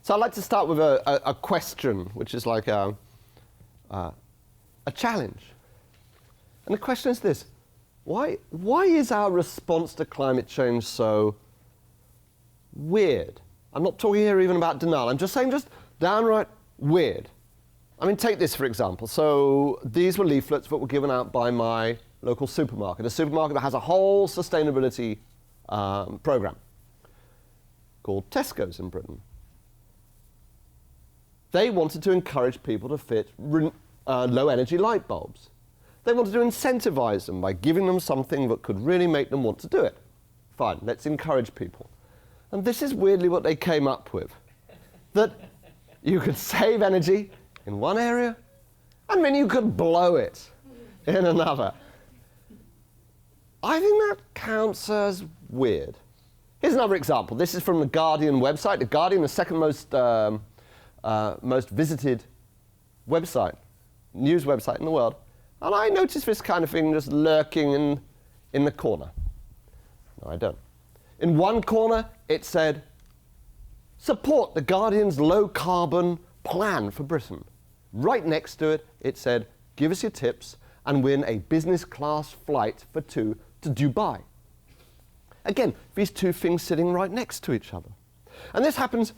So I'd like to start with a question, which is like a challenge. And the question is this: why is our response to climate change so weird? I'm not talking here even about denial. I'm just saying just downright weird. I mean, take this for example. So these were leaflets that were given out by my local supermarket, a supermarket that has a whole sustainability program called Tesco's in Britain. They wanted to encourage people to fit low-energy light bulbs. They wanted to incentivize them by giving them something that could really make them want to do it. Fine, let's encourage people. And this is weirdly what they came up with. That you could save energy in one area, and then you could blow it in another. I think that counts as weird. Here's another example. This is from the Guardian website. The Guardian, the second most visited website, news website in the world. And I noticed this kind of thing just lurking in the corner. No, I don't. In one corner, it said, support the Guardian's low-carbon plan for Britain. Right next to it, it said, give us your tips and win a business-class flight for two to Dubai. Again, these two things sitting right next to each other. And this happens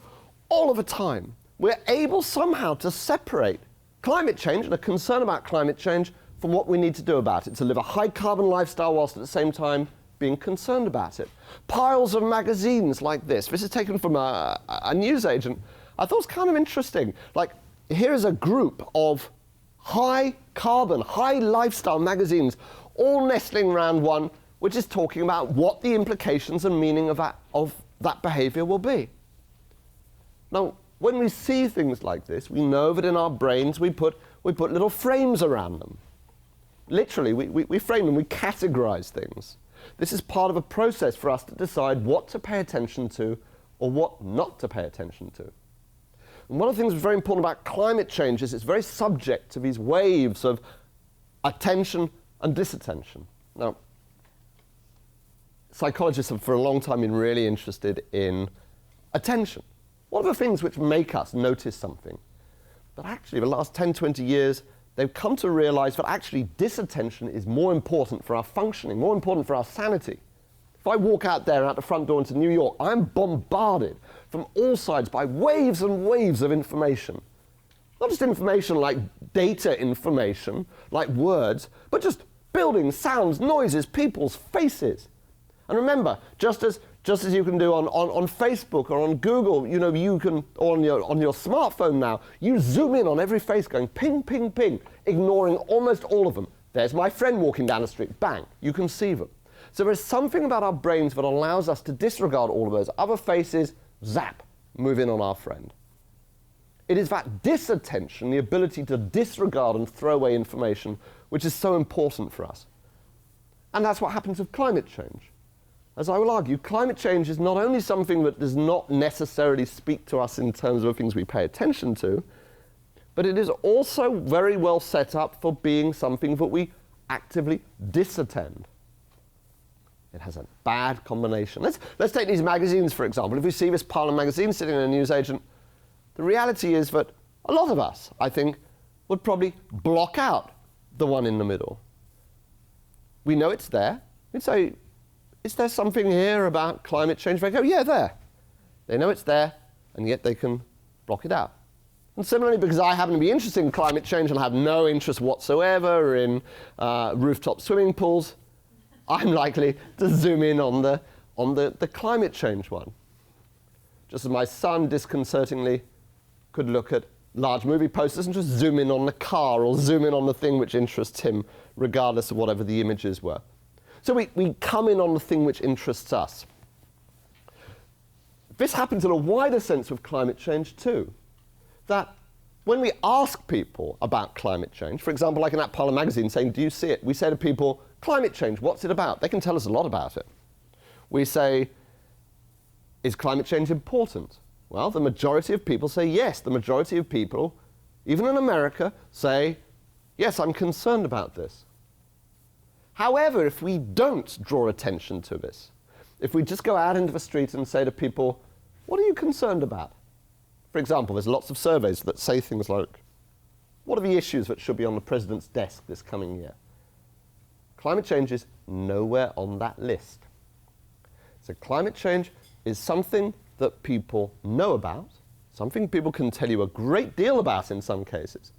all of the time. We're able somehow to separate climate change and a concern about climate change from what we need to do about it, to live a high-carbon lifestyle whilst at the same time being concerned about it. Piles of magazines like this. This is taken from a newsagent. I thought it was kind of interesting. Like, here is a group of high-carbon, high-lifestyle magazines all nestling around one which is talking about what the implications and meaning of that behavior will be. Now, when we see things like this, we know that in our brains we put little frames around them. Literally, we frame them, we categorize things. This is part of a process for us to decide what to pay attention to or what not to pay attention to. And one of the things that's very important about climate change is it's very subject to these waves of attention and disattention. Now, psychologists have for a long time been really interested in attention. What are the things which make us notice something? But actually, the last 10, 20 years, they've come to realize that actually disattention is more important for our functioning, more important for our sanity. If I walk out there, out the front door into New York, I'm bombarded from all sides by waves and waves of information. Not just information like data information, like words, but just buildings, sounds, noises, people's faces. And remember, just as you can do on Facebook or on Google, you can, or on your smartphone now, you zoom in on every face going ping, ping, ping, ignoring almost all of them. There's my friend walking down the street, bang, you can see them. So there's something about our brains that allows us to disregard all of those other faces, zap, move in on our friend. It is that disattention, the ability to disregard and throw away information, which is so important for us. And that's what happens with climate change. As I will argue, climate change is not only something that does not necessarily speak to us in terms of the things we pay attention to, but it is also very well set up for being something that we actively disattend. It has a bad combination. Let's take these magazines, for example. If we see this pile of magazines sitting in a newsagent, the reality is that a lot of us, I think, would probably block out the one in the middle. We know it's there. We'd say, is there something here about climate change? They go, yeah, there. They know it's there, and yet they can block it out. And similarly, because I happen to be interested in climate change and have no interest whatsoever in rooftop swimming pools, I'm likely to zoom in on the climate change one. Just as my son disconcertingly could look at large movie posters and just zoom in on the car or zoom in on the thing which interests him, regardless of whatever the images were. So we come in on the thing which interests us. This happens in a wider sense with climate change too. That when we ask people about climate change, for example, like in that pile of magazines saying, do you see it? We say to people, climate change, what's it about? They can tell us a lot about it. We say, is climate change important? Well, the majority of people say yes. The majority of people, even in America, say, yes, I'm concerned about this. However, if we don't draw attention to this, if we just go out into the street and say to people, what are you concerned about? For example, there's lots of surveys that say things like, what are the issues that should be on the president's desk this coming year? Climate change is nowhere on that list. So climate change is something that people know about, something people can tell you a great deal about in some cases,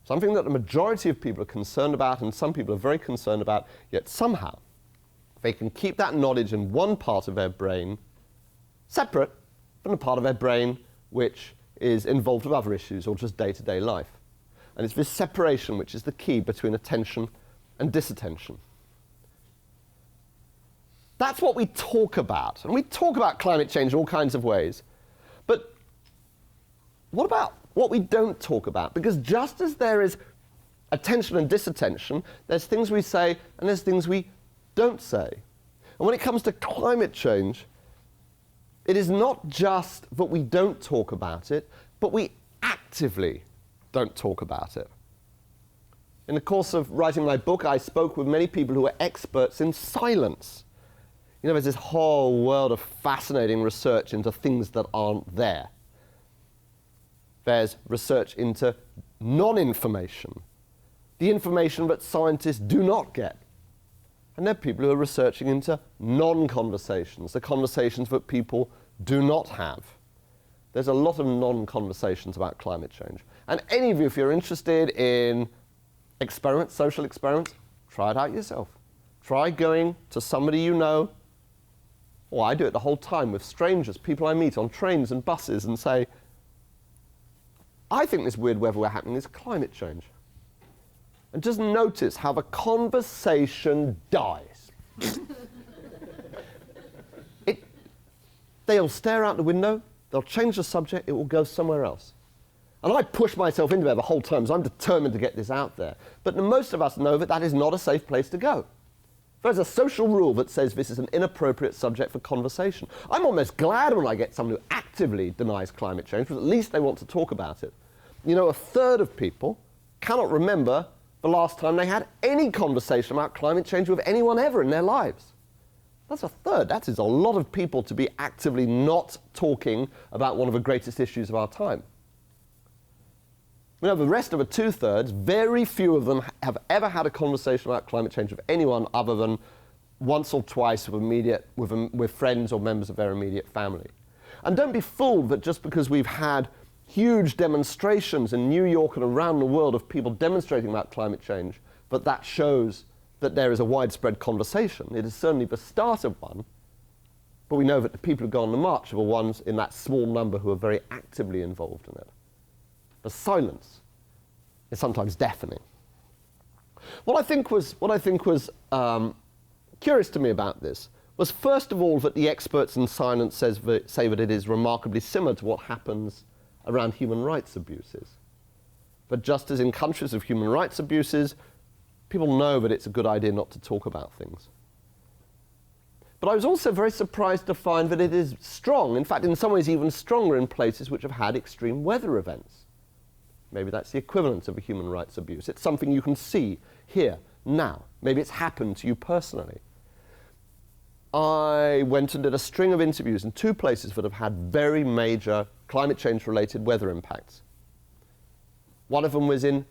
something that the majority of people are concerned about and some people are very concerned about, yet somehow they can keep that knowledge in one part of their brain separate from the part of their brain which is involved with other issues or just day-to-day life. And it's this separation which is the key between attention and disattention. That's what we talk about. And we talk about climate change in all kinds of ways. But what about what we don't talk about? Because just as there is attention and disattention, there's things we say and there's things we don't say. And when it comes to climate change, it is not just that we don't talk about it, but we actively don't talk about it. In the course of writing my book, I spoke with many people who are experts in silence. You know, there's this whole world of fascinating research into things that aren't there. There's research into non-information, the information that scientists do not get. And there are people who are researching into non-conversations, the conversations that people do not have. There's a lot of non-conversations about climate change. And any of you, if you're interested in experiments, social experiments, try it out yourself. Try going to somebody you know, or I do it the whole time with strangers, people I meet on trains and buses, and say, I think this weird weather we're having is climate change. And just notice how the conversation dies. They'll stare out the window, they'll change the subject, it will go somewhere else. And I push myself into there the whole time, so I'm determined to get this out there. But most of us know that that is not a safe place to go. There's a social rule that says this is an inappropriate subject for conversation. I'm almost glad when I get someone who actively denies climate change, because at least they want to talk about it. You know, a third of people cannot remember the last time they had any conversation about climate change with anyone ever in their lives. That's a third. That is a lot of people to be actively not talking about one of the greatest issues of our time. You know, the rest of the two-thirds, very few of them have ever had a conversation about climate change with anyone other than once or twice with friends or members of their immediate family. And don't be fooled that just because we've had huge demonstrations in New York and around the world of people demonstrating about climate change, but that shows that there is a widespread conversation. It is certainly the start of one, but we know that the people who go on the march are the ones in that small number who are very actively involved in it. The silence is sometimes deafening. What I think was curious to me about this was, first of all, that the experts in silence say that it is remarkably similar to what happens around human rights abuses. But just as in countries of human rights abuses, people know that it's a good idea not to talk about things. But I was also very surprised to find that it is strong, in fact, in some ways even stronger in places which have had extreme weather events. Maybe that's the equivalent of a human rights abuse. It's something you can see here, now. Maybe it's happened to you personally. I went and did a string of interviews in two places that have had very major climate change-related weather impacts. One of them was in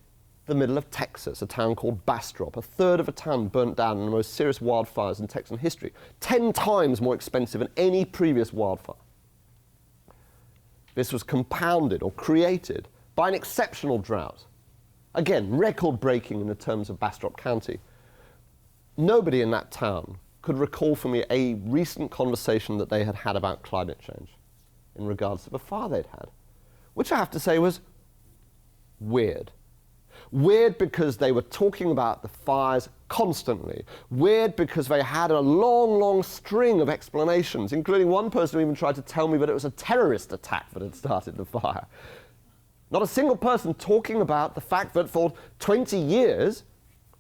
the middle of Texas, a town called Bastrop. A third of a town burnt down in the most serious wildfires in Texan history, 10 times more expensive than any previous wildfire. This was compounded or created by an exceptional drought. Again, record-breaking in the terms of Bastrop County. Nobody in that town could recall for me a recent conversation that they had had about climate change in regards to the fire they'd had, which I have to say was weird. Weird because they were talking about the fires constantly. Weird because they had a long, long string of explanations, including one person who even tried to tell me that it was a terrorist attack that had started the fire. Not a single person talking about the fact that for 20 years,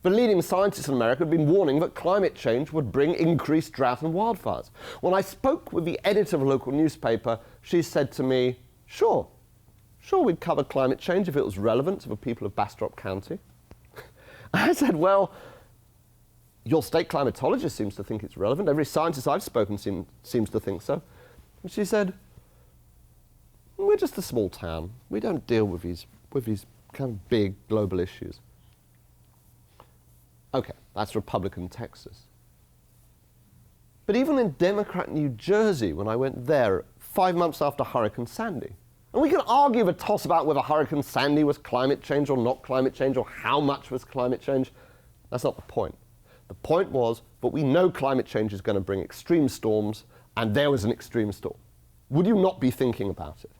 the leading scientists in America had been warning that climate change would bring increased drought and wildfires. When I spoke with the editor of a local newspaper, she said to me, sure, we'd cover climate change if it was relevant to the people of Bastrop County. I said, well, your state climatologist seems to think it's relevant. Every scientist I've spoken to seems to think so. And she said, We're just a small town. We don't deal with these kind of big global issues. Okay, that's Republican Texas. But even in Democrat New Jersey, when I went there 5 months after Hurricane Sandy, and we can argue the toss about whether Hurricane Sandy was climate change or not climate change, or how much was climate change. That's not the point. The point was that we know climate change is going to bring extreme storms, and there was an extreme storm. Would you not be thinking about it?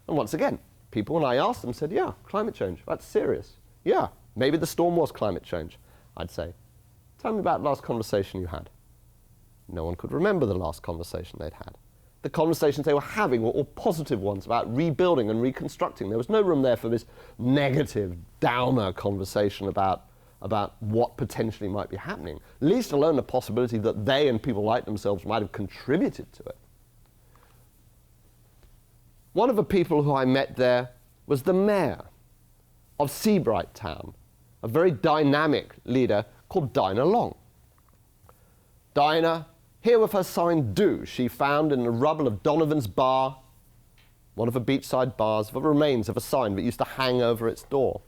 And once again, people, when I asked them, said, yeah, climate change, that's serious. Yeah, maybe the storm was climate change. I'd say, tell me about the last conversation you had. No one could remember the last conversation they'd had. The conversations they were having were all positive ones about rebuilding and reconstructing. There was no room there for this negative, downer conversation about what potentially might be happening, least alone the possibility that they and people like themselves might have contributed to it. One of the people who I met there was the mayor of Seabright Town, a very dynamic leader called Dinah Long. Dinah, here with her sign "Do," she found in the rubble of Donovan's Bar, one of the beachside bars, the remains of a sign that used to hang over its door.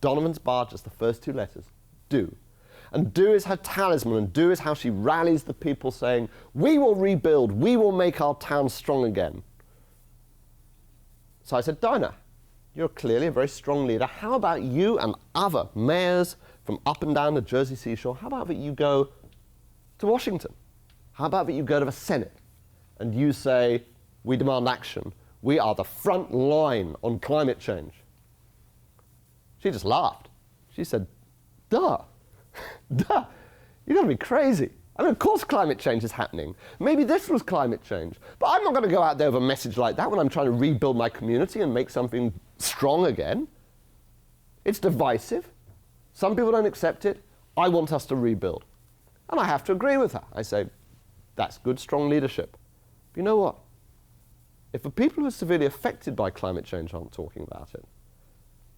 Donovan's Bar, just the first two letters, "Do." And "Do" is her talisman, and "Do" is how she rallies the people saying, we will rebuild, we will make our town strong again. So I said, Dinah, you're clearly a very strong leader. How about you and other mayors from up and down the Jersey seashore, how about that you go to Washington? How about that you go to the Senate and you say, we demand action. We are the front line on climate change. She just laughed. She said, duh, duh, you're going to be crazy. I mean, of course climate change is happening. Maybe this was climate change. But I'm not going to go out there with a message like that when I'm trying to rebuild my community and make something strong again. It's divisive. Some people don't accept it. I want us to rebuild. And I have to agree with her. I say, that's good, strong leadership. But you know what? If the people who are severely affected by climate change aren't talking about it,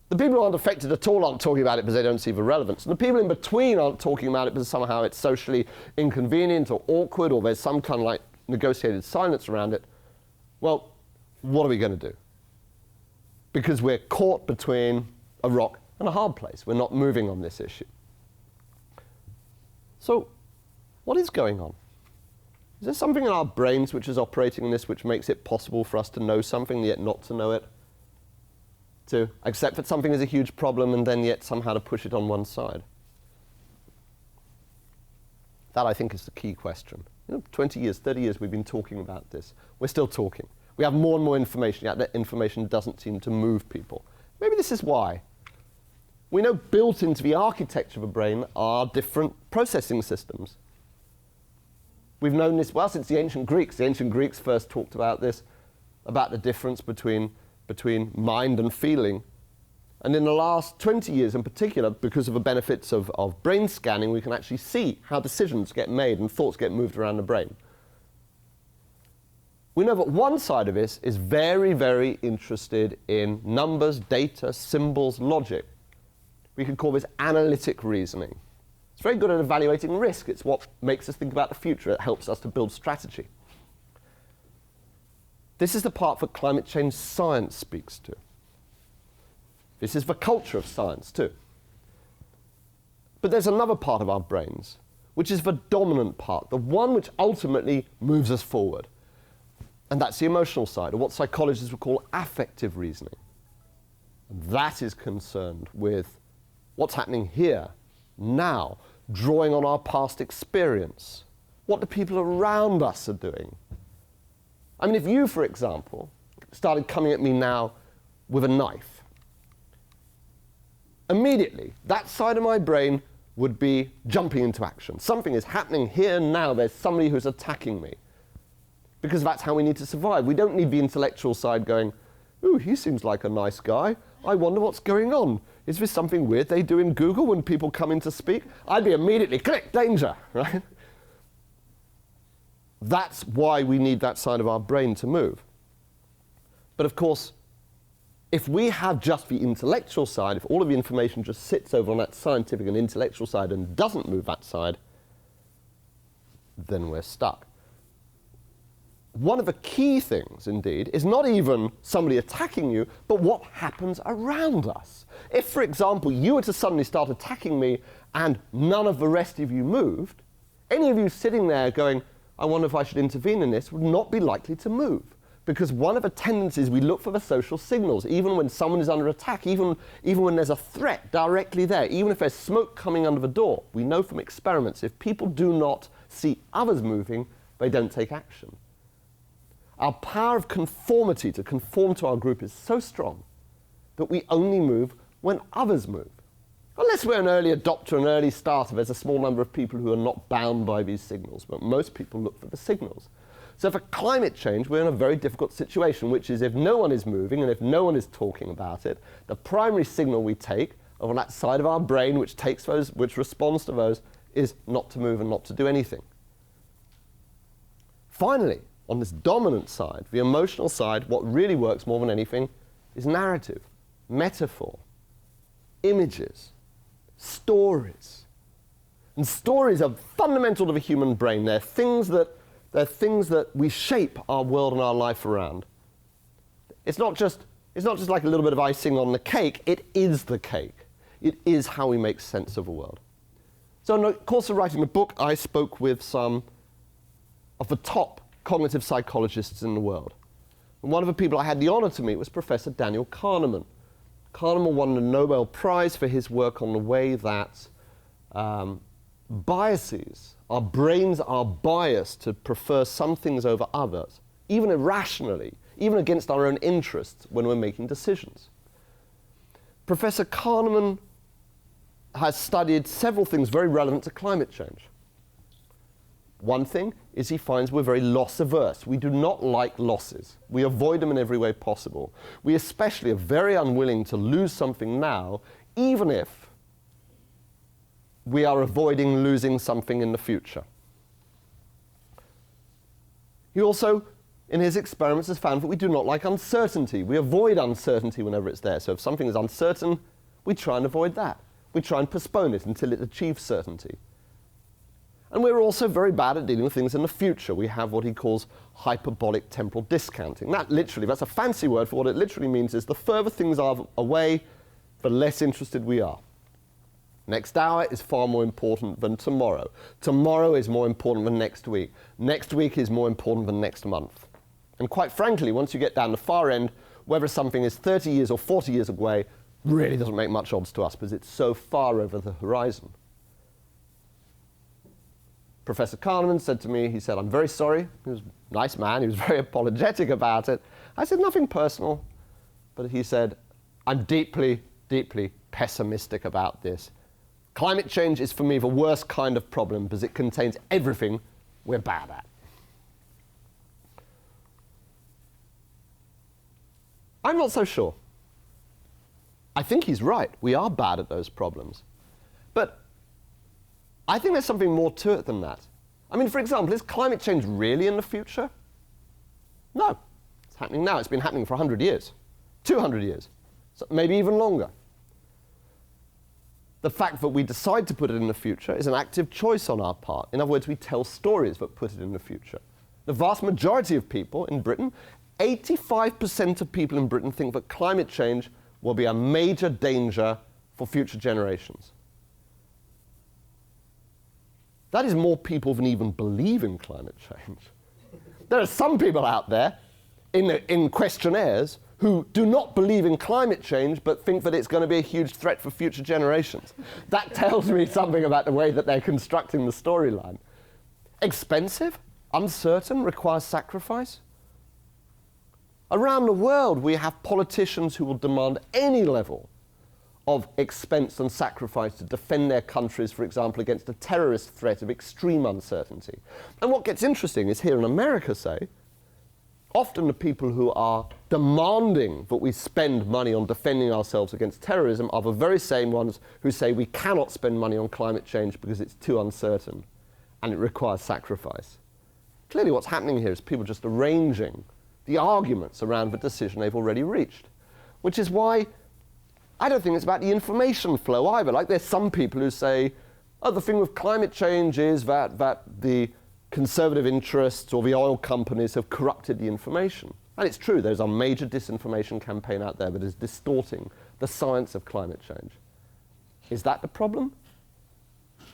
the people who aren't affected at all aren't talking about it because they don't see the relevance. And the people in between aren't talking about it because somehow it's socially inconvenient or awkward or there's some kind of like negotiated silence around it. Well, what are we going to do? Because we're caught between a rock and a hard place. We're not moving on this issue. So, what is going on? Is there something in our brains which is operating in this which makes it possible for us to know something yet not to know it? To accept that something is a huge problem and then yet somehow to push it on one side? That, I think, is the key question. 20 years, 30 years we've been talking about this. We're still talking. We have more and more information, yet that information doesn't seem to move people. Maybe this is why. We know built into the architecture of a brain are different processing systems. We've known this well since the ancient Greeks. The ancient Greeks first talked about this, about the difference between mind and feeling. And in the last 20 years in particular, because of the benefits of brain scanning, we can actually see how decisions get made and thoughts get moved around the brain. We know that one side of this is very, very interested in numbers, data, symbols, logic. We could call this analytic reasoning. It's very good at evaluating risk. It's what makes us think about the future. It helps us to build strategy. This is the part that climate change science speaks to. This is the culture of science too. But there's another part of our brains, which is the dominant part, the one which ultimately moves us forward. And that's the emotional side, or what psychologists would call affective reasoning. And that is concerned with what's happening here, now, drawing on our past experience, what the people around us are doing. I mean, if you, for example, started coming at me now with a knife, immediately, that side of my brain would be jumping into action. Something is happening here now. There's somebody who's attacking me. Because that's how we need to survive. We don't need the intellectual side going, ooh, he seems like a nice guy. I wonder what's going on. Is this something weird they do in Google when people come in to speak? I'd be immediately, click, danger, right? That's why we need that side of our brain to move. But of course, if we have just the intellectual side, if all of the information just sits over on that scientific and intellectual side and doesn't move that side, then we're stuck. one of the key things, indeed, is not even somebody attacking you, but what happens around us. If, for example, you were to suddenly start attacking me and none of the rest of you moved, any of you sitting there going, I wonder if I should intervene in this, would not be likely to move. Because one of the tendencies, we look for the social signals, even when someone is under attack, even when there's a threat directly there, even if there's smoke coming under the door. We know from experiments, if people do not see others moving, they don't take action. Our power of conformity, to conform to our group, is so strong that we only move when others move. Unless we're an early adopter, an early starter, there's a small number of people who are not bound by these signals, but most people look for the signals. So for climate change, we're in a very difficult situation, which is if no one is moving and if no one is talking about it, the primary signal we take on that side of our brain which takes those, which responds to those, is not to move and not to do anything. Finally, on this dominant side, the emotional side, what really works more than anything is narrative, metaphor, images, stories. And stories are fundamental to the human brain. They're things that we shape our world and our life around. It's not just like a little bit of icing on the cake, it is the cake. It is how we make sense of the world. So in the course of writing the book, I spoke with some of the top cognitive psychologists in the world. And one of the people I had the honor to meet was Professor Daniel Kahneman. Kahneman won the Nobel Prize for his work on the way that biases, our brains are biased to prefer some things over others, even irrationally, even against our own interests when we're making decisions. Professor Kahneman has studied several things very relevant to climate change. One thing is he finds we're very loss averse. We do not like losses. We avoid them in every way possible. We especially are very unwilling to lose something now, even if we are avoiding losing something in the future. He also, in his experiments, has found that we do not like uncertainty. We avoid uncertainty whenever it's there. So if something is uncertain, we try and avoid that. We try and postpone it until it achieves certainty. And we're also very bad at dealing with things in the future. We have what he calls hyperbolic temporal discounting. That's a fancy word for what it literally means is the further things are away, the less interested we are. Next hour is far more important than tomorrow. Tomorrow is more important than next week. Next week is more important than next month. And quite frankly, once you get down the far end, whether something is 30 years or 40 years away really doesn't make much odds to us because it's so far over the horizon. Professor Kahneman said to me, he said, I'm very sorry. He was a nice man. He was very apologetic about it. I said, nothing personal. But he said, I'm deeply, deeply pessimistic about this. Climate change is for me the worst kind of problem because it contains everything we're bad at. I'm not so sure. I think he's right. We are bad at those problems. But I think there's something more to it than that. I mean, for example, is climate change really in the future? No. It's happening now. It's been happening for 100 years, 200 years, so maybe even longer. The fact that we decide to put it in the future is an active choice on our part. In other words, we tell stories that put it in the future. The vast majority of people in Britain, 85% of people in Britain think that climate change will be a major danger for future generations. That is more people than even believe in climate change. There are some people out there in questionnaires who do not believe in climate change but think that it's going to be a huge threat for future generations. That tells me something about the way that they're constructing the storyline. Expensive, uncertain, requires sacrifice. Around the world, we have politicians who will demand any level of expense and sacrifice to defend their countries, for example, against a terrorist threat of extreme uncertainty. And what gets interesting is here in America, say, often the people who are demanding that we spend money on defending ourselves against terrorism are the very same ones who say we cannot spend money on climate change because it's too uncertain and it requires sacrifice. Clearly what's happening here is people just arranging the arguments around the decision they've already reached, which is why I don't think it's about the information flow either. Like there's some people who say, oh, the thing with climate change is that the conservative interests or the oil companies have corrupted the information. And it's true, there's a major disinformation campaign out there that is distorting the science of climate change. Is that the problem?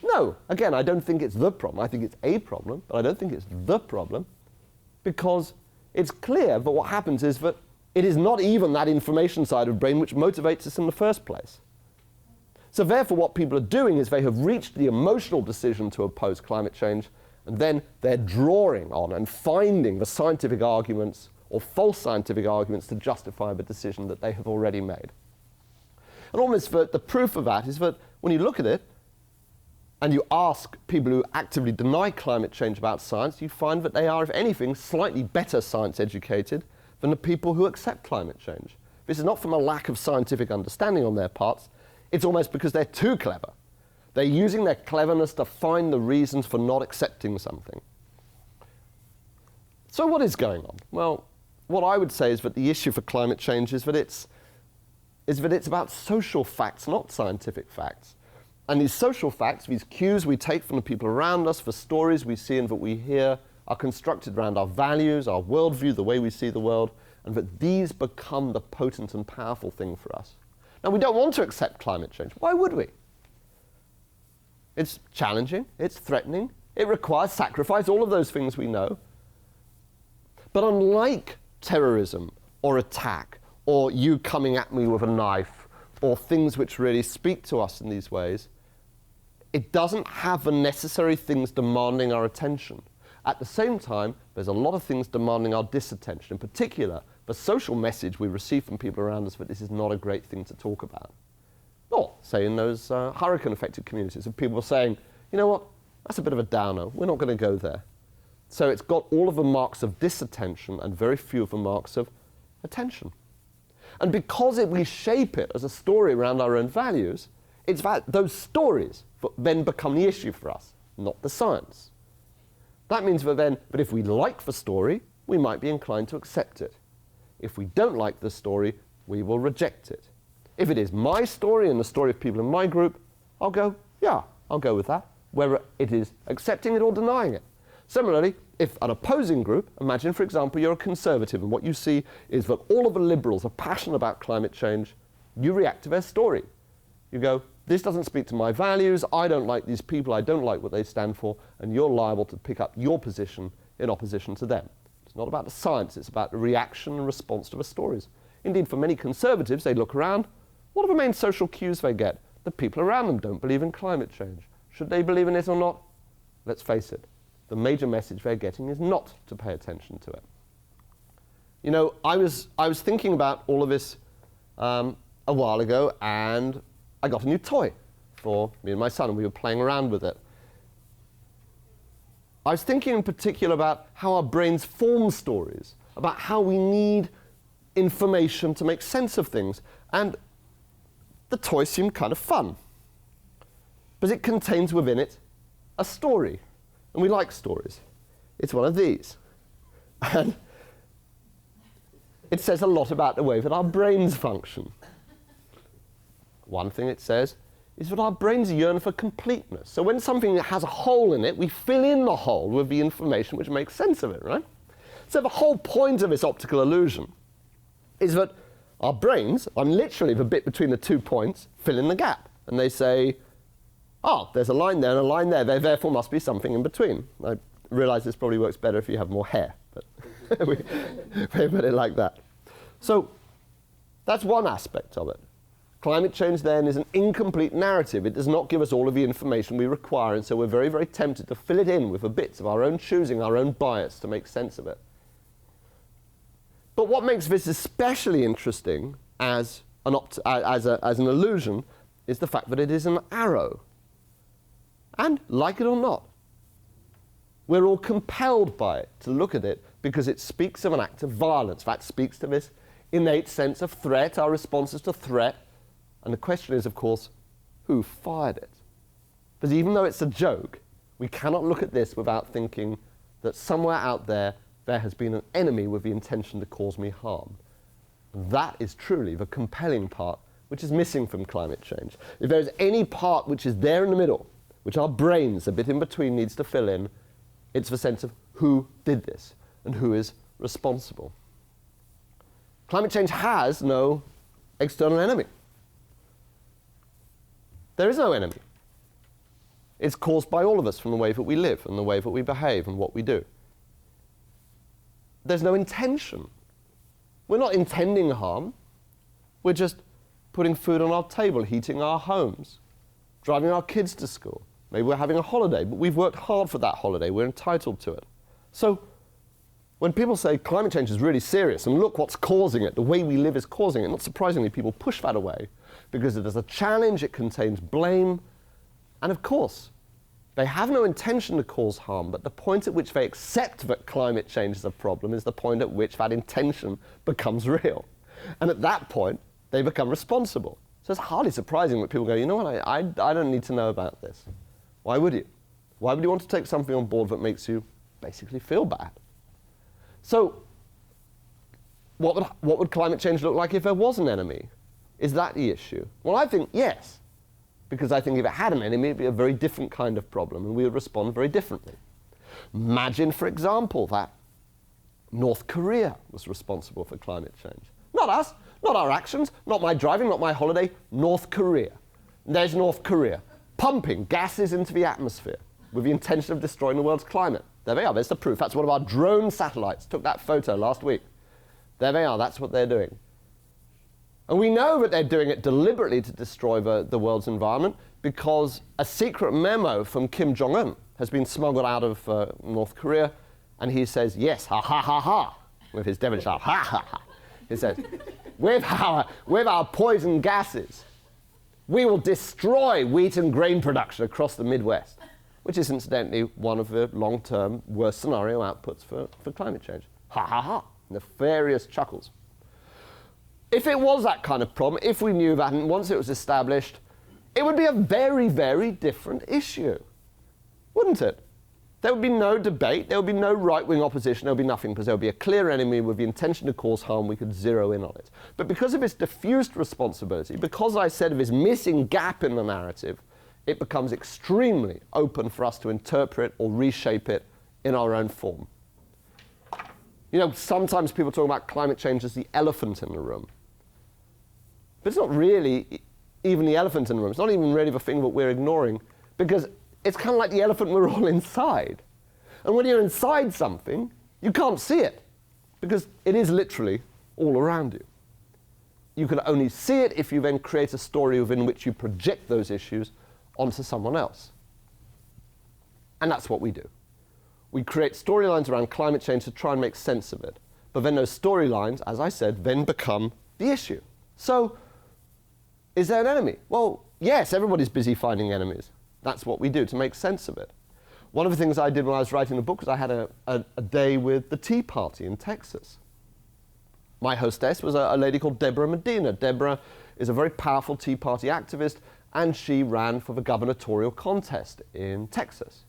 No. Again, I don't think it's the problem. I think it's a problem, but I don't think it's the problem, because it's clear that what happens is that it is not even that information side of the brain which motivates us in the first place. So therefore, what people are doing is they have reached the emotional decision to oppose climate change, and then they're drawing on and finding the scientific arguments or false scientific arguments to justify the decision that they have already made. And almost the proof of that is that when you look at it and you ask people who actively deny climate change about science, you find that they are, if anything, slightly better science educated than the people who accept climate change. This is not from a lack of scientific understanding on their parts. It's almost because they're too clever. They're using their cleverness to find the reasons for not accepting something. So what is going on? Well, what I would say is that the issue for climate change is that it's about social facts, not scientific facts. And these social facts, these cues we take from the people around us, the stories we see and that we hear, are constructed around our values, our worldview, the way we see the world, and that these become the potent and powerful thing for us. Now, we don't want to accept climate change. Why would we? It's challenging, it's threatening, it requires sacrifice, all of those things we know. But unlike terrorism or attack, or you coming at me with a knife, or things which really speak to us in these ways, it doesn't have the necessary things demanding our attention. At the same time, there's a lot of things demanding our disattention. In particular, the social message we receive from people around us that this is not a great thing to talk about. Or, say, in those hurricane-affected communities, of people saying, you know what, that's a bit of a downer, we're not going to go there. So it's got all of the marks of disattention and very few of the marks of attention. And because we shape it as a story around our own values, it's that those stories then become the issue for us, not the science. That means that if we like the story, we might be inclined to accept it. If we don't like the story, we will reject it. If it is my story and the story of people in my group, I'll go, yeah, I'll go with that, whether it is accepting it or denying it. Similarly, if an opposing group, imagine, for example, you're a conservative, and what you see is that all of the liberals are passionate about climate change, you react to their story. You go, this doesn't speak to my values, I don't like these people, I don't like what they stand for, and you're liable to pick up your position in opposition to them. It's not about the science, it's about the reaction and response to the stories. Indeed, for many conservatives, they look around, what are the main social cues they get? The people around them don't believe in climate change. Should they believe in it or not? Let's face it, the major message they're getting is not to pay attention to it. You know, I was thinking about all of this a while ago, and I got a new toy for me and my son, and we were playing around with it. I was thinking in particular about how our brains form stories, about how we need information to make sense of things. And the toy seemed kind of fun, but it contains within it a story. And we like stories. It's one of these. And it says a lot about the way that our brains function. One thing it says is that our brains yearn for completeness. So when something has a hole in it, we fill in the hole with the information which makes sense of it, right? So the whole point of this optical illusion is that our brains, I'm literally the bit between the 2 points, fill in the gap. And they say, oh, there's a line there and a line there, there therefore must be something in between. I realize this probably works better if you have more hair, but we put it like that. So that's one aspect of it. Climate change then is an incomplete narrative. It does not give us all of the information we require, and so we're very, very tempted to fill it in with the bits of our own choosing, our own bias to make sense of it. But what makes this especially interesting as an illusion is the fact that it is an arrow. And, like it or not, we're all compelled by it to look at it because it speaks of an act of violence. That speaks to this innate sense of threat, our responses to threat. And the question is, of course, who fired it? Because even though it's a joke, we cannot look at this without thinking that somewhere out there has been an enemy with the intention to cause me harm. That is truly the compelling part which is missing from climate change. If there's any part which is there in the middle, which our brains, a bit in between, needs to fill in, It's the sense of who did this and who is responsible. Climate change has no external enemy. There is no enemy. It's caused by all of us from the way that we live and the way that we behave and what we do. There's no intention. We're not intending harm. We're just putting food on our table, heating our homes, driving our kids to school. Maybe we're having a holiday, but we've worked hard for that holiday. We're entitled to it. So when people say climate change is really serious and look what's causing it, the way we live is causing it, not surprisingly, people push that away because it is a challenge, it contains blame, and of course, they have no intention to cause harm, but the point at which they accept that climate change is a problem is the point at which that intention becomes real. And at that point, they become responsible. So it's hardly surprising that people go, you know what, I don't need to know about this. Why would you? Why would you want to take something on board that makes you basically feel bad? So what would climate change look like if there was an enemy? Is that the issue? Well, I think yes. Because I think if it had an enemy, it'd be a very different kind of problem, and we would respond very differently. Imagine, for example, that North Korea was responsible for climate change. Not us, not our actions, not my driving, not my holiday, North Korea. There's North Korea, pumping gases into the atmosphere with the intention of destroying the world's climate. There they are, there's the proof. That's one of our drone satellites, took that photo last week. There they are, that's what they're doing. And we know that they're doing it deliberately to destroy the world's environment because a secret memo from Kim Jong-un has been smuggled out of North Korea, and he says, yes, ha ha ha ha, with his devilish laugh, ha ha ha. He says, with our poison gases, we will destroy wheat and grain production across the Midwest, which is incidentally one of the long-term worst scenario outputs for climate change. Ha ha ha, nefarious chuckles. If it was that kind of problem, if we knew that, and once it was established, it would be a very, very different issue, wouldn't it? There would be no debate, there would be no right-wing opposition, there would be nothing, because there would be a clear enemy with the intention to cause harm, we could zero in on it. But because of its diffused responsibility, because I said of its missing gap in the narrative, it becomes extremely open for us to interpret or reshape it in our own form. You know, sometimes people talk about climate change as the elephant in the room. But it's not really even the elephant in the room. It's not even really the thing that we're ignoring, because it's kind of like the elephant we're all inside. And when you're inside something, you can't see it, because it is literally all around you. You can only see it if you then create a story within which you project those issues onto someone else. And that's what we do. We create storylines around climate change to try and make sense of it. But then those storylines, as I said, then become the issue. So, is there an enemy? Well, yes, everybody's busy finding enemies. That's what we do to make sense of it. One of the things I did when I was writing the book was I had a day with the Tea Party in Texas. My hostess was a lady called Deborah Medina. Deborah is a very powerful Tea Party activist, and she ran for the gubernatorial contest in Texas.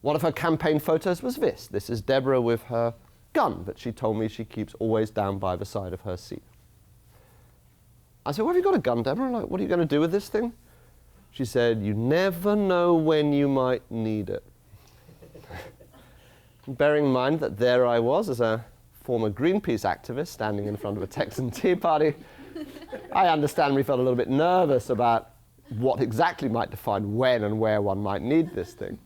One of her campaign photos was this. This is Deborah with her gun that she told me she keeps always down by the side of her seat. I said, well, have you got a gun, Deborah? Like, what are you going to do with this thing? She said, you never know when you might need it. Bearing in mind that there I was as a former Greenpeace activist standing in front of a Texan Tea Party, I understandably felt a little bit nervous about what exactly might define when and where one might need this thing.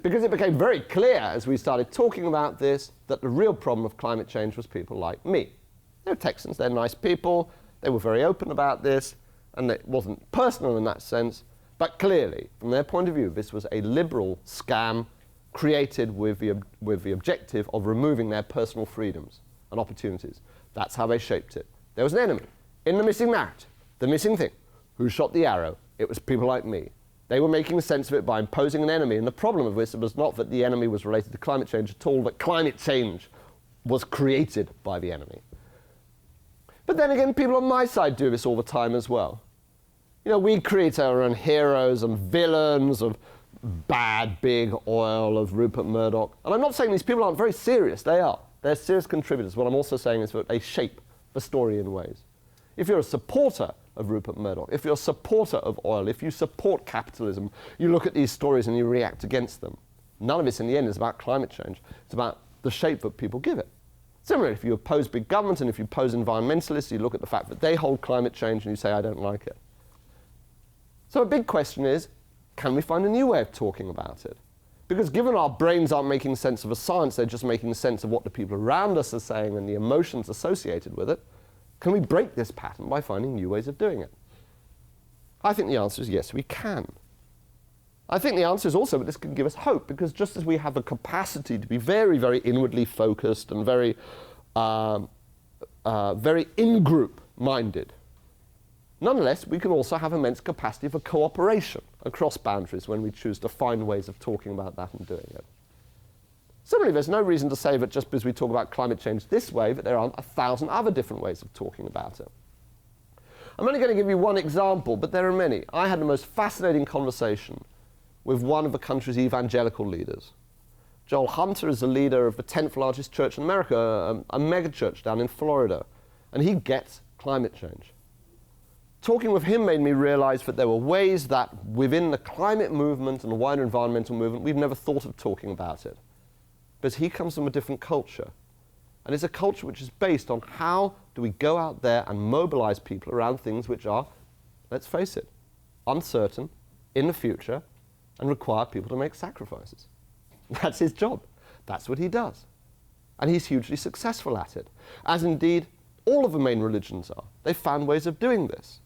Because it became very clear as we started talking about this that the real problem of climate change was people like me. They're Texans, they're nice people, they were very open about this, and it wasn't personal in that sense, but clearly, from their point of view, this was a liberal scam created with the objective of removing their personal freedoms and opportunities. That's how they shaped it. There was an enemy in the missing narrative, the missing thing. Who shot the arrow? It was people like me. They were making sense of it by imposing an enemy, and the problem of this was not that the enemy was related to climate change at all, but climate change was created by the enemy. But then again, people on my side do this all the time as well. You know, we create our own heroes and villains of bad big oil, of Rupert Murdoch. And I'm not saying these people aren't very serious, they are. They're serious contributors. What I'm also saying is that they shape the story in ways. If you're a supporter of Rupert Murdoch, if you're a supporter of oil, if you support capitalism, you look at these stories and you react against them. None of this in the end is about climate change. It's about the shape that people give it. Similarly, if you oppose big government and if you oppose environmentalists, you look at the fact that they hold climate change and you say, I don't like it. So a big question is, can we find a new way of talking about it? Because given our brains aren't making sense of a science, they're just making sense of what the people around us are saying and the emotions associated with it, can we break this pattern by finding new ways of doing it? I think the answer is yes, we can. I think the answer is also that this can give us hope, because just as we have the capacity to be very, very inwardly focused and very, very in-group minded, nonetheless, we can also have immense capacity for cooperation across boundaries when we choose to find ways of talking about that and doing it. Similarly, there's no reason to say that just because we talk about climate change this way, that there aren't 1,000 other different ways of talking about it. I'm only going to give you one example, but there are many. I had the most fascinating conversation with one of the country's evangelical leaders. Joel Hunter is the leader of the 10th largest church in America, a mega church down in Florida, and he gets climate change. Talking with him made me realize that there were ways that within the climate movement and the wider environmental movement, we've never thought of talking about it. Because he comes from a different culture. And it's a culture which is based on how do we go out there and mobilize people around things which are, let's face it, uncertain, in the future, and require people to make sacrifices. That's his job. That's what he does. And he's hugely successful at it, as indeed all of the main religions are. They've found ways of doing this.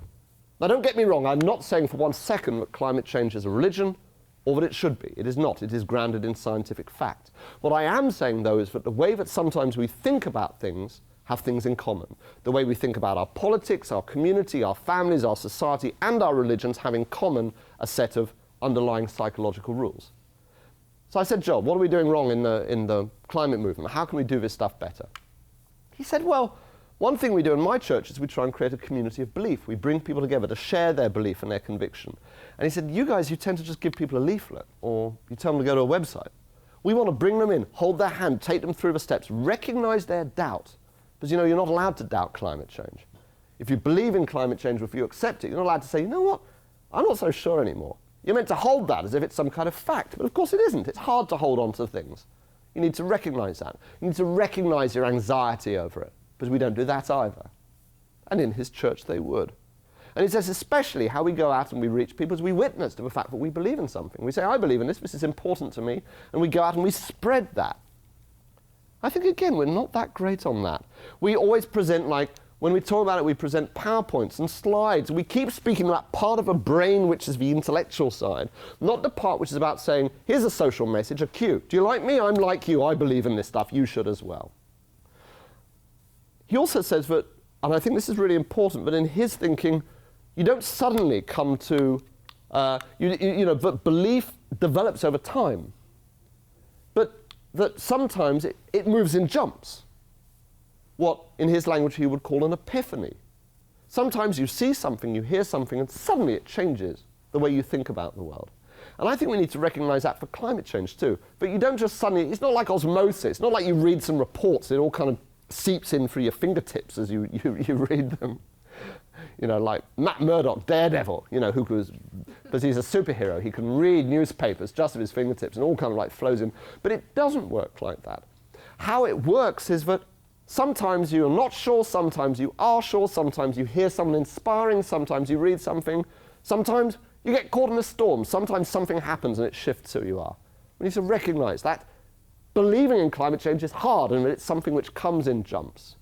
Now, don't get me wrong, I'm not saying for one second that climate change is a religion, or that it should be. It is not. It is grounded in scientific fact. What I am saying, though, is that the way that sometimes we think about things have things in common. The way we think about our politics, our community, our families, our society, and our religions have in common a set of underlying psychological rules. So I said, Joel, what are we doing wrong in the climate movement? How can we do this stuff better? He said, well, one thing we do in my church is we try and create a community of belief. We bring people together to share their belief and their conviction. And he said, you guys, you tend to just give people a leaflet, or you tell them to go to a website. We want to bring them in, hold their hand, take them through the steps, recognize their doubt. Because, you know, you're not allowed to doubt climate change. If you believe in climate change, or if you accept it, you're not allowed to say, you know what, I'm not so sure anymore. You're meant to hold that as if it's some kind of fact, but of course it isn't. It's hard to hold on to things. You need to recognize that. You need to recognize your anxiety over it, because we don't do that either. And in his church they would. And he says especially how we go out and we reach people is we witness to the fact that we believe in something. We say, I believe in this is important to me, and we go out and we spread that. I think, again, we're not that great on that. We always present, like, when we talk about it, we present PowerPoints and slides. We keep speaking about part of a brain which is the intellectual side, not the part which is about saying, here's a social message, a cue. Do you like me? I'm like you. I believe in this stuff. You should as well. He also says that, and I think this is really important, but in his thinking, you don't suddenly come to, but belief develops over time. But that sometimes it moves in jumps. What, in his language, he would call an epiphany. Sometimes you see something, you hear something, and suddenly it changes the way you think about the world. And I think we need to recognize that for climate change too. But you don't just suddenly, it's not like osmosis. It's not like you read some reports, it all kind of seeps in through your fingertips as you read them. You know, like Matt Murdock, Daredevil, you know, who was, because he's a superhero, he can read newspapers just with his fingertips and all kind of like flows in. But it doesn't work like that. How it works is that sometimes you're not sure, sometimes you are sure, sometimes you hear someone inspiring, sometimes you read something, sometimes you get caught in a storm, sometimes something happens and it shifts who you are. We need to recognize that believing in climate change is hard and it's something which comes in jumps.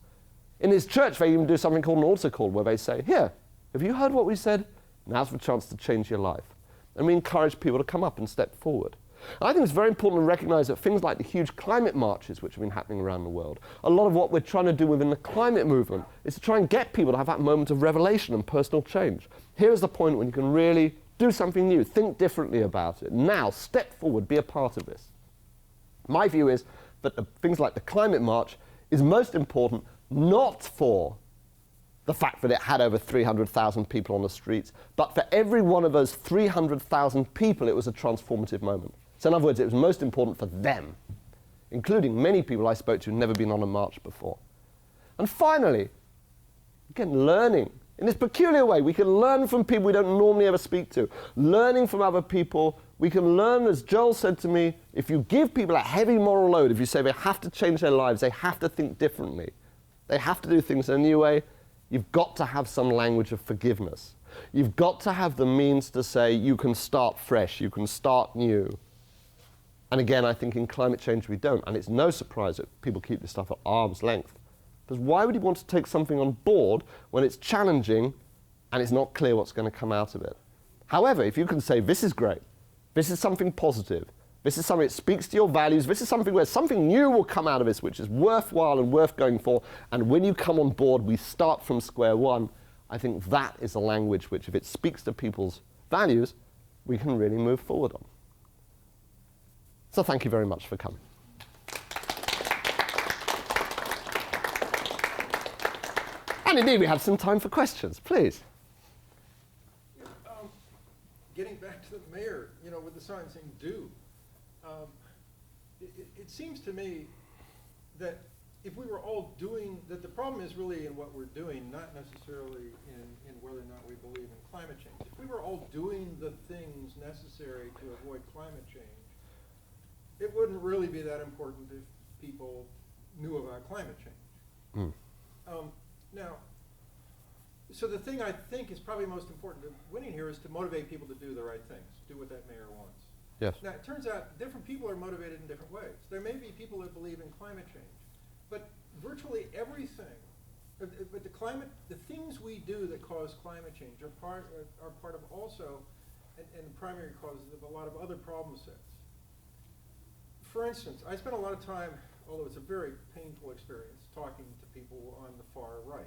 In his church, they even do something called an altar call, where they say, here, have you heard what we said? Now's the chance to change your life. And we encourage people to come up and step forward. And I think it's very important to recognize that things like the huge climate marches which have been happening around the world, a lot of what we're trying to do within the climate movement is to try and get people to have that moment of revelation and personal change. Here is the point when you can really do something new, think differently about it. Now, step forward, be a part of this. My view is that things like the climate march is most important not for the fact that it had over 300,000 people on the streets, but for every one of those 300,000 people, it was a transformative moment. So in other words, it was most important for them, including many people I spoke to who'd never been on a march before. And finally, again, learning in this peculiar way. We can learn from people we don't normally ever speak to. Learning from other people, we can learn, as Joel said to me, if you give people a heavy moral load, if you say they have to change their lives, they have to think differently, they have to do things in a new way, you've got to have some language of forgiveness. You've got to have the means to say you can start fresh, you can start new. And again, I think in climate change we don't. And it's no surprise that people keep this stuff at arm's length. Because why would you want to take something on board when it's challenging and it's not clear what's going to come out of it? However, if you can say, this is great, this is something positive, this is something that speaks to your values, this is something where something new will come out of this which is worthwhile and worth going for, and when you come on board, we start from square one, I think that is a language which, if it speaks to people's values, we can really move forward on. So thank you very much for coming. And indeed, we have some time for questions. Please. Getting back to the mayor, with the sign saying "do," it seems to me that if we were all doing that, the problem is really in what we're doing, not necessarily in whether or not we believe in climate change. If we were all doing the things necessary to avoid climate change, it wouldn't really be that important if people knew about climate change. Now, so the thing I think is probably most important to winning here is to motivate people to do the right things, do what that mayor wants. Yes. Now, it turns out different people are motivated in different ways. There may be people that believe in climate change, but virtually everything, but the things we do that cause climate change are part of also, and primary causes of a lot of other problem sets. For instance, I spent a lot of time, although it's a very painful experience, talking to people on the far right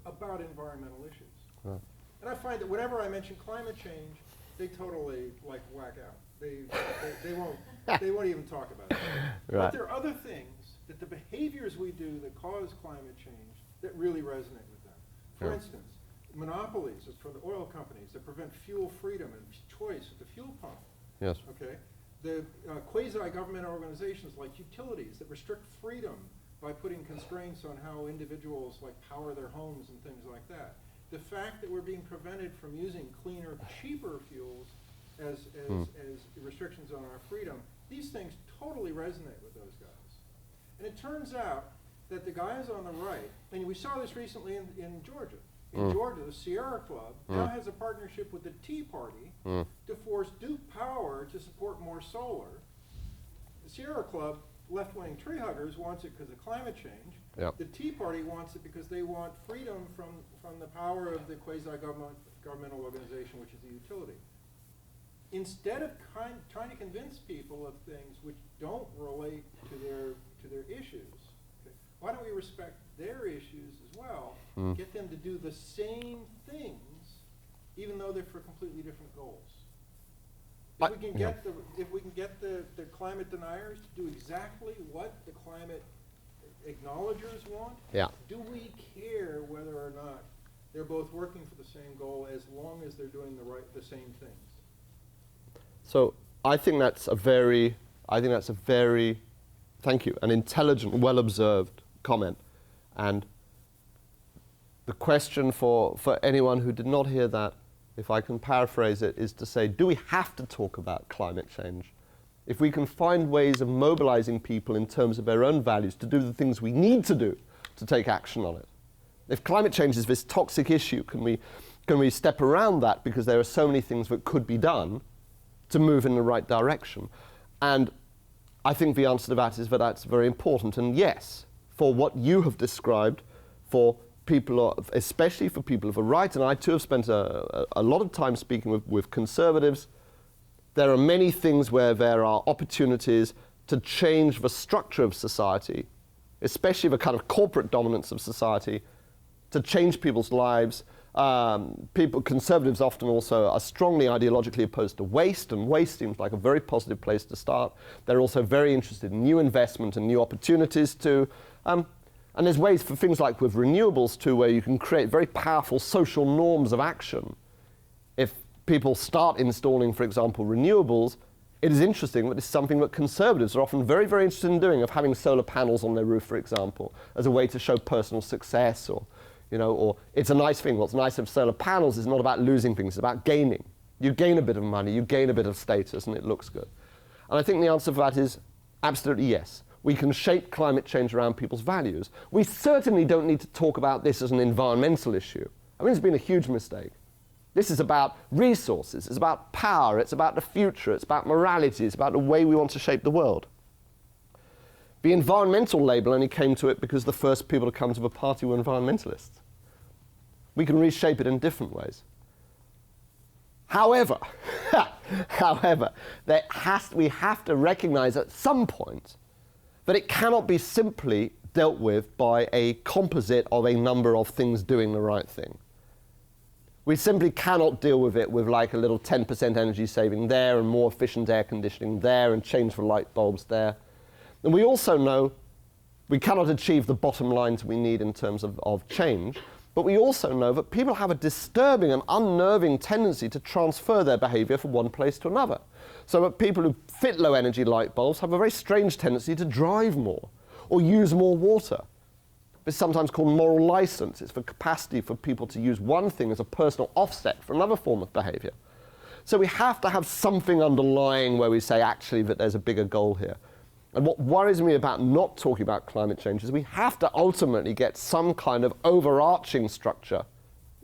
about environmental issues. Right. And I find that whenever I mention climate change, they totally whack out. They won't even talk about it. Right. But there are other things that the behaviors we do that cause climate change that really resonate with them. For instance, monopolies for the oil companies that prevent fuel freedom and choice at the fuel pump. Yes. Okay. The quasi-governmental organizations like utilities that restrict freedom by putting constraints on how individuals power their homes and things like that. The fact that we're being prevented from using cleaner, cheaper fuels as restrictions on our freedom, these things totally resonate with those guys. And it turns out that the guys on the right, and we saw this recently in Georgia. In Georgia, the Sierra Club now has a partnership with the Tea Party to force Duke Power to support more solar. The Sierra Club, left-wing tree huggers, wants it because of climate change. Yep. The Tea Party wants it because they want freedom from the power of the quasi-governmental organization, which is the utility. Instead of trying to convince people of things which don't relate to their issues, why don't we respect their issues as well, get them to do the same things, even though they're for completely different goals? If we can get the climate deniers to do exactly what the climate acknowledgers want, do we care whether or not they're both working for the same goal as long as they're doing the same things? So I think that's a very, thank you, an intelligent, well-observed comment. And the question for anyone who did not hear that, if I can paraphrase it, is to say, do we have to talk about climate change? If we can find ways of mobilizing people in terms of their own values to do the things we need to do to take action on it. If climate change is this toxic issue, can we step around that because there are so many things that could be done to move in the right direction? And I think the answer to that is that that's very important. And yes, for what you have described, for people, especially for people of the right, and I too have spent a lot of time speaking with conservatives, there are many things where there are opportunities to change the structure of society, especially the kind of corporate dominance of society, to change people's lives. Conservatives often also are strongly ideologically opposed to waste, and waste seems like a very positive place to start. They're also very interested in new investment and new opportunities too. And there's ways for things like with renewables too, where you can create very powerful social norms of action. If people start installing, for example, renewables, it is interesting that it's something that conservatives are often very, very interested in doing, of having solar panels on their roof, for example, as a way to show personal success, or You know, or it's a nice thing. What's nice of solar panels is not about losing things, it's about gaining. You gain a bit of money, you gain a bit of status, and it looks good. And I think the answer for that is absolutely yes. We can shape climate change around people's values. We certainly don't need to talk about this as an environmental issue. I mean, it's been a huge mistake. This is about resources, it's about power, it's about the future, it's about morality, it's about the way we want to shape the world. The environmental label only came to it because the first people to come to the party were environmentalists. We can reshape it in different ways. However, we have to recognize at some point that it cannot be simply dealt with by a composite of a number of things doing the right thing. We simply cannot deal with it with like a little 10% energy saving there and more efficient air conditioning there and change for light bulbs there. And we also know we cannot achieve the bottom lines we need in terms of change, but we also know that people have a disturbing and unnerving tendency to transfer their behavior from one place to another. So that people who fit low energy light bulbs have a very strange tendency to drive more or use more water. It's sometimes called moral license. It's the capacity for people to use one thing as a personal offset for another form of behavior. So we have to have something underlying where we say actually that there's a bigger goal here. And what worries me about not talking about climate change is we have to ultimately get some kind of overarching structure,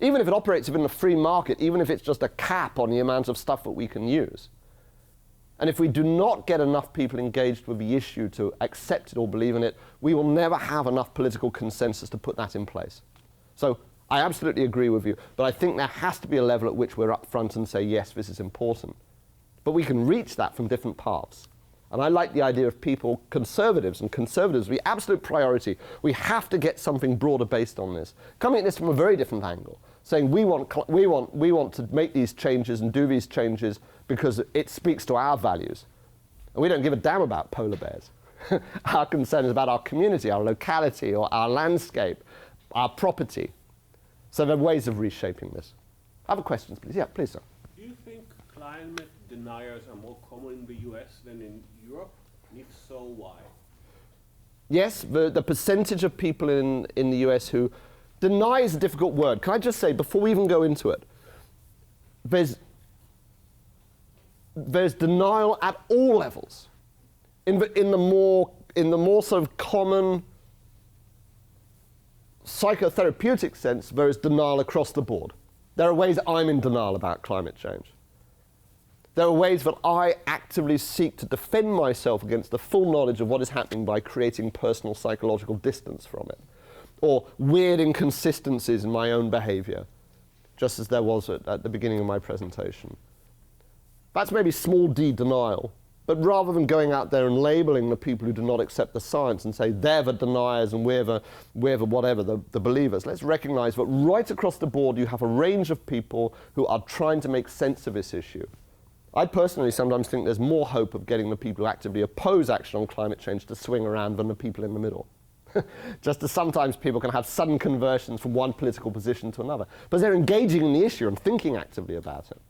even if it operates within the free market, even if it's just a cap on the amount of stuff that we can use. And if we do not get enough people engaged with the issue to accept it or believe in it, we will never have enough political consensus to put that in place. So I absolutely agree with you, but I think there has to be a level at which we're upfront and say, yes, this is important. But we can reach that from different paths. And I like the idea of people, conservatives, the absolute priority. We have to get something broader based on this. Coming at this from a very different angle, saying we want to make these changes and do these changes because it speaks to our values. And we don't give a damn about polar bears. Our concern is about our community, our locality, or our landscape, our property. So there are ways of reshaping this. Other questions, please? Yeah, please, sir. Do you think climate deniers are more common in the US than in Europe? And if so, why? Yes, the percentage of people in the US who deny is a difficult word. Can I just say, before we even go into it, there's denial at all levels. In the more sort of common psychotherapeutic sense, there is denial across the board. There are ways I'm in denial about climate change. There are ways that I actively seek to defend myself against the full knowledge of what is happening by creating personal psychological distance from it, or weird inconsistencies in my own behavior, just as there was at the beginning of my presentation. That's maybe small d denial, but rather than going out there and labeling the people who do not accept the science and say they're the deniers and we're the whatever, the believers, let's recognize that right across the board you have a range of people who are trying to make sense of this issue. I personally sometimes think there's more hope of getting the people who actively oppose action on climate change to swing around than the people in the middle. Just as sometimes people can have sudden conversions from one political position to another. But they're engaging in the issue and thinking actively about it.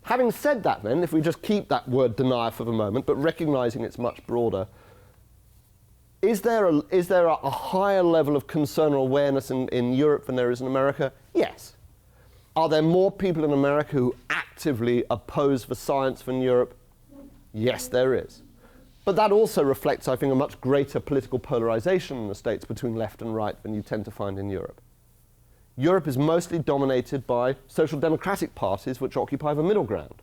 Having said that then, if we just keep that word denier for the moment, but recognizing it's much broader, is there a higher level of concern or awareness in Europe than there is in America? Yes. Are there more people in America who actively oppose the science than Europe? Yes, there is. But that also reflects, I think, a much greater political polarization in the States between left and right than you tend to find in Europe. Europe is mostly dominated by social democratic parties which occupy the middle ground.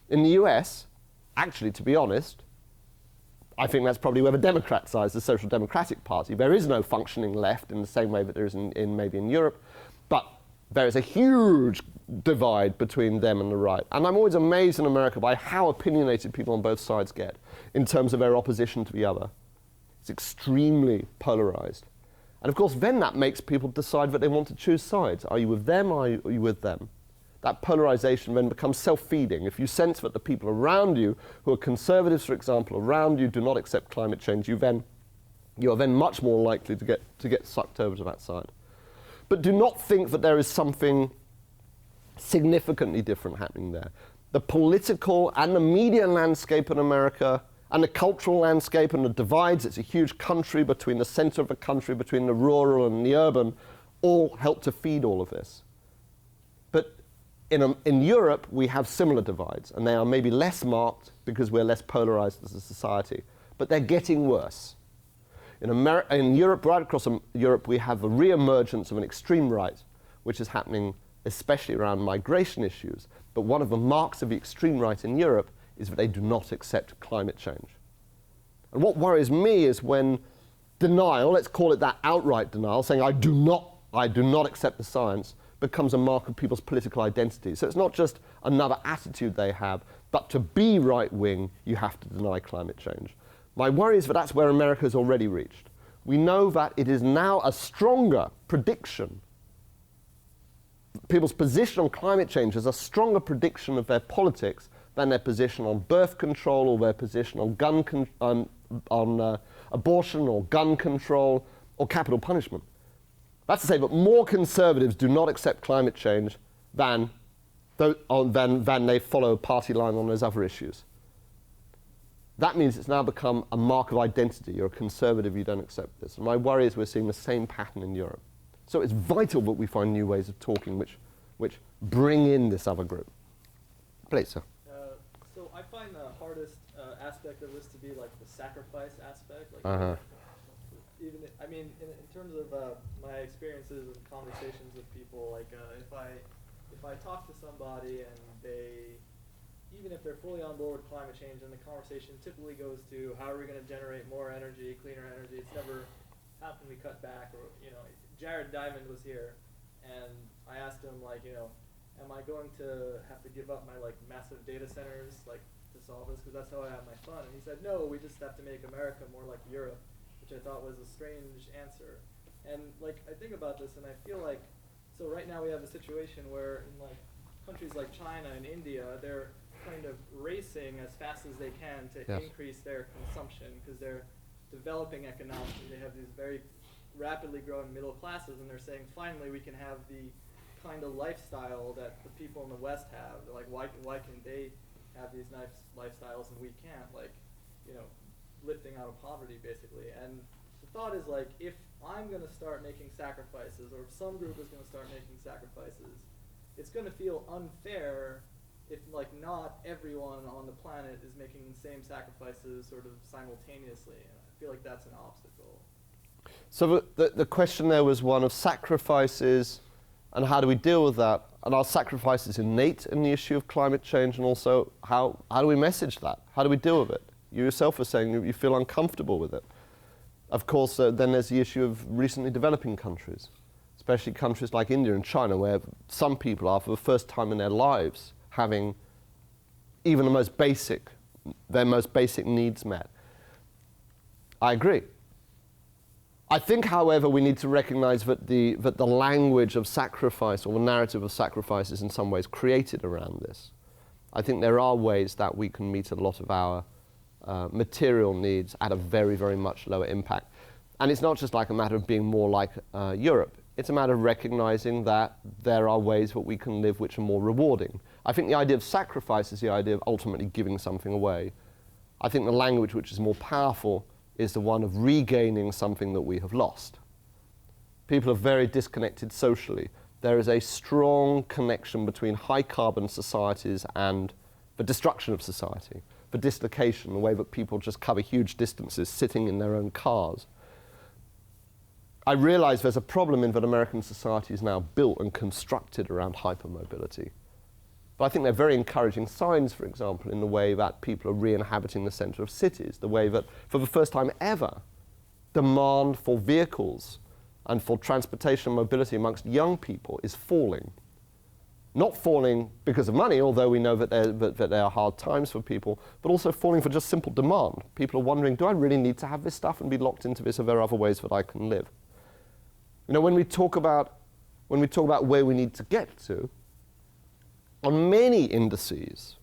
In the US, actually, to be honest, I think that's probably where the Democrats are, is the Social Democratic Party. There is no functioning left in the same way that there is maybe in Europe, but there is a huge divide between them and the right. And I'm always amazed in America by how opinionated people on both sides get in terms of their opposition to the other. It's extremely polarized. And of course, then that makes people decide that they want to choose sides. Are you with them or are you with them? That polarization then becomes self-feeding. If you sense that the people around you, who are conservatives, for example, around you do not accept climate change, you are then much more likely to get sucked over to that side. But do not think that there is something significantly different happening there. The political and the media landscape in America and the cultural landscape and the divides, it's a huge country between the center of the country, between the rural and the urban, all help to feed all of this. But in Europe, we have similar divides, and they are maybe less marked because we're less polarized as a society, but they're getting worse. In Europe, right across Europe, we have a re-emergence of an extreme right, which is happening especially around migration issues. But one of the marks of the extreme right in Europe is that they do not accept climate change. And what worries me is when denial, let's call it that outright denial, saying I do not accept the science, becomes a mark of people's political identity. So it's not just another attitude they have, but to be right-wing, you have to deny climate change. My worry is that that's where America has already reached. We know that it is now a stronger prediction. People's position on climate change is a stronger prediction of their politics than their position on birth control or their position on abortion or gun control or capital punishment. That's to say that more conservatives do not accept climate change than they follow a party line on those other issues. That means it's now become a mark of identity. You're a conservative, you don't accept this. And my worry is we're seeing the same pattern in Europe. So it's vital that we find new ways of talking which bring in this other group. Please, sir. So I find the hardest aspect of this to be like the sacrifice aspect. In terms of my experiences and conversations with people, like if I talk to somebody and even if they're fully on board with climate change, and the conversation typically goes to how are we going to generate more energy, cleaner energy. It's never how can we cut back, or Jared Diamond was here, and I asked him am I going to have to give up my massive data centers to solve this, because that's how I have my fun? And he said, no, we just have to make America more like Europe, which I thought was a strange answer. And I think about this and I feel so right now we have a situation where in countries like China and India, they're kind of racing as fast as they can to increase their consumption, because they're developing economically. They have these very rapidly growing middle classes, and they're saying finally we can have the kind of lifestyle that the people in the West have. Why can they have these nice lifestyles and we can't? Lifting out of poverty basically. And the thought is if I'm going to start making sacrifices, or if some group is going to start making sacrifices, it's going to feel unfair if not everyone on the planet is making the same sacrifices sort of simultaneously. And I feel like that's an obstacle. So the question there was one of sacrifices and how do we deal with that? And are sacrifices innate in the issue of climate change, and also how do we message that? How do we deal with it? You yourself were saying you feel uncomfortable with it. Of course, then there's the issue of recently developing countries, especially countries like India and China, where some people are, for the first time in their lives, having even their most basic needs met. I agree. I think, however, we need to recognize that the language of sacrifice, or the narrative of sacrifice, is in some ways created around this. I think there are ways that we can meet a lot of our material needs at a very, very much lower impact. And it's not just a matter of being more like Europe. It's a matter of recognizing that there are ways that we can live which are more rewarding. I think the idea of sacrifice is the idea of ultimately giving something away. I think the language which is more powerful is the one of regaining something that we have lost. People are very disconnected socially. There is a strong connection between high carbon societies and the destruction of society, the dislocation, the way that people just cover huge distances sitting in their own cars. I realize there's a problem in that American society is now built and constructed around hypermobility. But I think they're very encouraging signs, for example, in the way that people are re-inhabiting the center of cities, the way that, for the first time ever, demand for vehicles and for transportation and mobility amongst young people is falling. Not falling because of money, although we know that there are hard times for people, but also falling for just simple demand. People are wondering, do I really need to have this stuff and be locked into this? Are there other ways that I can live? When we talk about where we need to get to, on many indices,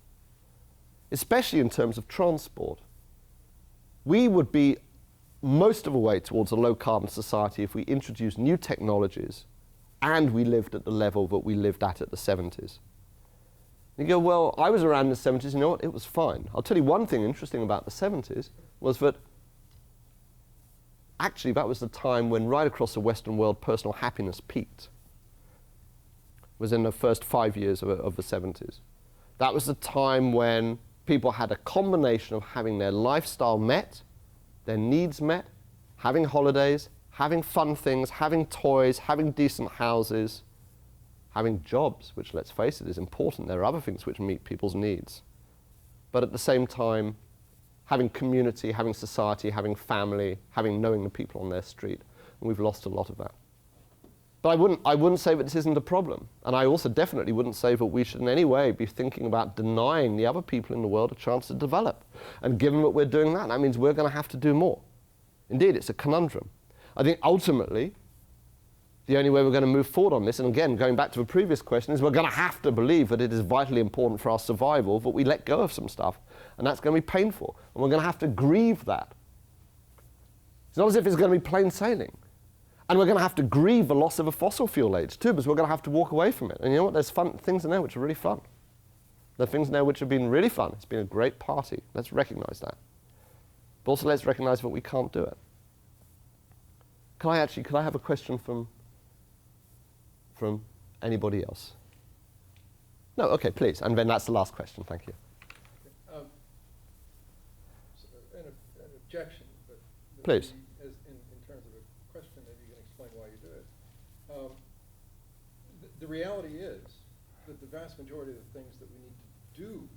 especially in terms of transport, we would be most of the way towards a low-carbon society if we introduced new technologies and we lived at the level that we lived at the 70s. You go, well, I was around in the 70s, you know what, it was fine. I'll tell you one thing interesting about the 70s was that actually that was the time when right across the Western world personal happiness peaked. It was in the first 5 years of the 70s. That was the time when people had a combination of having their lifestyle met, their needs met, having holidays, having fun things, having toys, having decent houses, having jobs, which, let's face it, is important. There are other things which meet people's needs. But at the same time, having community, having society, having family, knowing the people on their street. And we've lost a lot of that. But I wouldn't say that this isn't a problem. And I also definitely wouldn't say that we should in any way be thinking about denying the other people in the world a chance to develop. And given that we're doing that, that means we're going to have to do more. Indeed, it's a conundrum. I think ultimately, the only way we're going to move forward on this, and again, going back to the previous question, is we're going to have to believe that it is vitally important for our survival that we let go of some stuff. And that's going to be painful. And we're going to have to grieve that. It's not as if it's going to be plain sailing. And we're going to have to grieve the loss of a fossil fuel age too, because we're going to have to walk away from it. And you know what? There's things in there which are really fun. There are things in there which have been really fun. It's been a great party. Let's recognize that. But also let's recognize that we can't do it. Could I have a question from anybody else? No, okay, please. And then that's the last question. Thank you. An objection, but please. In terms of a question, maybe you can explain why you do it. The reality is that the vast majority of the things that we need to do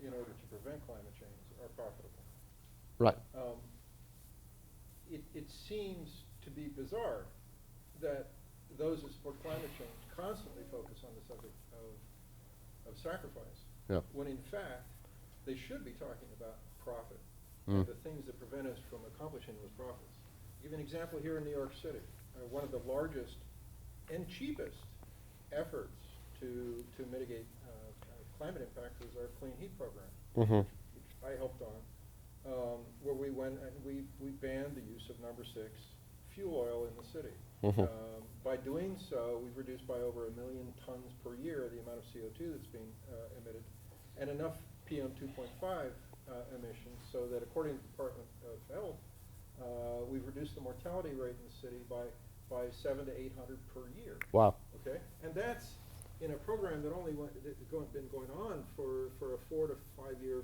in order to prevent climate change are profitable. Right. It seems to be bizarre that those who support climate change constantly focus on the subject of sacrifice, when in fact they should be talking about profit and the things that prevent us from accomplishing those profits. I'll give you an example here in New York City. One of the largest and cheapest efforts to mitigate climate impact was our Clean Heat program, which I helped on, where we went and we banned the use of number 6 fuel oil in the city. By doing so, we've reduced by over 1 million tons per year the amount of CO2 that's being emitted, and enough PM 2.5 emissions so that according to the Department of Health, we've reduced the mortality rate in the city by 700 to 800 per year. Wow. Okay, and that's in a program that only been going on for a 4 to 5 year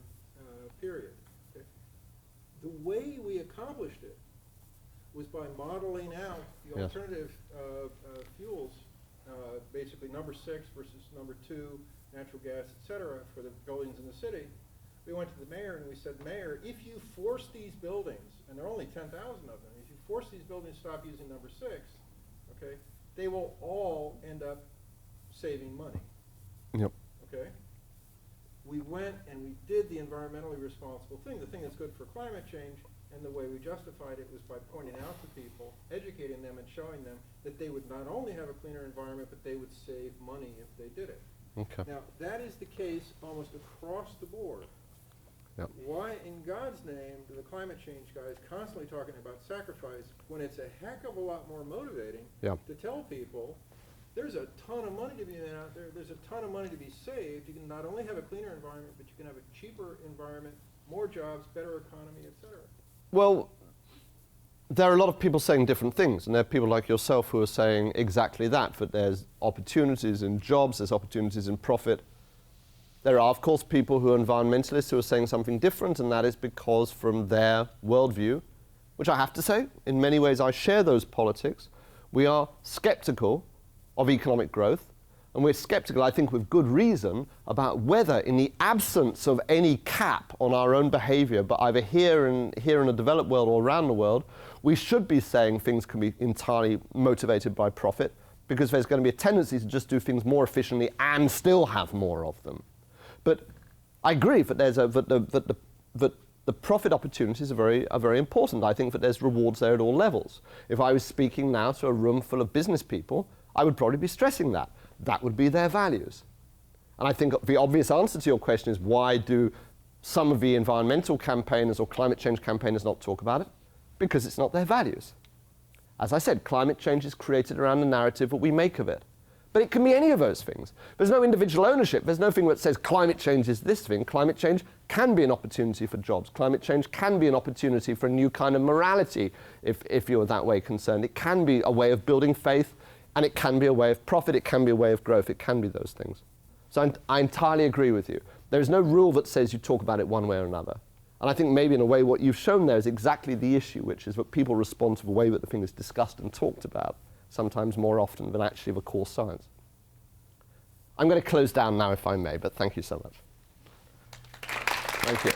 period. Okay? The way we accomplished it was by modeling out the alternative fuels, basically number 6 versus number 2, natural gas, et cetera, for the buildings in the city. We went to the mayor and we said, Mayor, if you force these buildings, and there are only 10,000 of them, if you force these buildings to stop using number 6, okay, they will all end up saving money. Yep. Okay? We went and we did the environmentally responsible thing, the thing that's good for climate change, and the way we justified it was by pointing out to people, educating them and showing them that they would not only have a cleaner environment, but they would save money if they did it. Okay. Now, that is the case almost across the board. Yep. Why in God's name do the climate change guys constantly talking about sacrifice when it's a heck of a lot more motivating to tell people there's a ton of money to be made out there, there's a ton of money to be saved, you can not only have a cleaner environment, but you can have a cheaper environment, more jobs, better economy, et cetera. Well, there are a lot of people saying different things, and there are people like yourself who are saying exactly that there's opportunities in jobs, there's opportunities in profit. There are, of course, people who are environmentalists who are saying something different, and that is because from their worldview, which I have to say, in many ways I share those politics, we are skeptical of economic growth, and we're skeptical, I think with good reason, about whether in the absence of any cap on our own behavior, but either here in the developed world or around the world, we should be saying things can be entirely motivated by profit, because there's going to be a tendency to just do things more efficiently and still have more of them. But I agree that the profit opportunities are very important. I think that there's rewards there at all levels. If I was speaking now to a room full of business people, I would probably be stressing that. That would be their values. And I think the obvious answer to your question is, why do some of the environmental campaigners or climate change campaigners not talk about it? Because it's not their values. As I said, climate change is created around the narrative that we make of it. But it can be any of those things. There's no individual ownership. There's nothing that says climate change is this thing. Climate change can be an opportunity for jobs. Climate change can be an opportunity for a new kind of morality, if you're that way concerned. It can be a way of building faith, and it can be a way of profit. It can be a way of growth. It can be those things. So I entirely agree with you. There is no rule that says you talk about it one way or another. And I think maybe in a way what you've shown there is exactly the issue, which is that people respond to the way that the thing is discussed and talked about, sometimes more often than actually the core science. I'm going to close down now if I may, but thank you so much. Thank you.